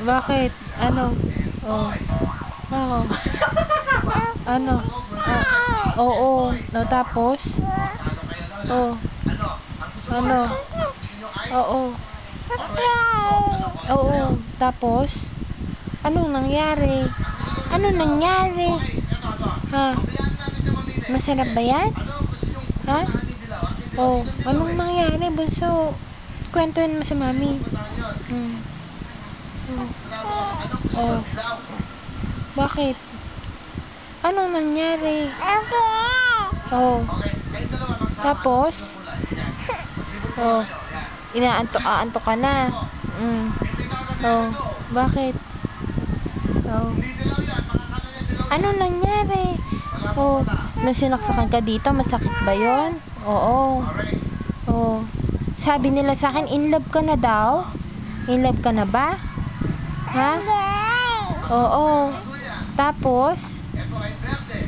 Bakit? Ano? Oh. Ako. Ano? Oo. No, tapos? Oh. Ano? Oo. Oo. Tapos? Anong nangyari? Anong nangyari? Ha? Masarap ba yan? Ha? Oh. Anong nangyari, bunso? Kwentuhin mo sa mami. Oh. Bakit? Anong nangyari? Oh. Tapos? Oh. Inaantok ka na. Oh. Bakit? Oh. Anong nangyari? Oh. Nung sinaksakan ka dito, masakit ba yon? Oo. Oh. Sabi nila sa akin, in love ka na daw? In love ka na ba? Ha? Oo. Tapos?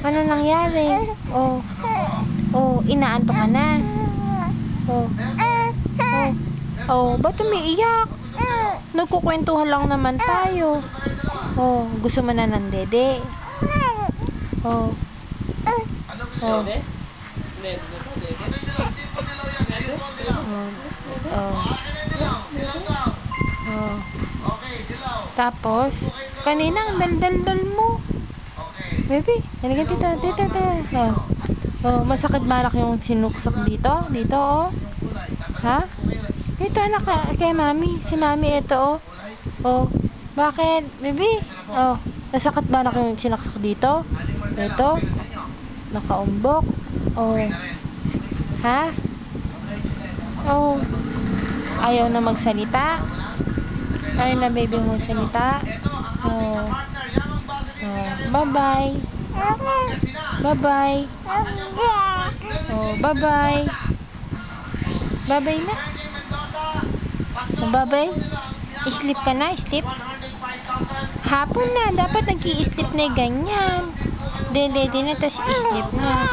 Ano nangyari? Oh. Oh, inaantok ka na. Oh. Oh. Oh, ba't umiiyak? Nagkukwentuhan lang naman tayo. Oh, gusto mo na ng dede? Oh. Oh. Oh. Oh. Tapos, kanina ang dal-dal-dal mo. Baby, halika dito. Oh. Oh, masakit balak yung sinuksak dito? Dito, oh. Ha? Dito, anak, kay mami. Si mami, ito, oh. Oh, bakit? Baby? Oh, nasakit balak yung sinuksak dito? Dito? Nakaumbok? Oh. Ha? Oh. Ayaw na magsalita? Ayaw na baby mo salita? Oh. Oh. Bye-bye. Bye-bye. Oh, bye-bye. Bye-bye na. Oh, bye-bye. Sleep ka na? Sleep? Hapon na. Dapat nag-i-sleep na ganyan. Dede na, tapos sleep na.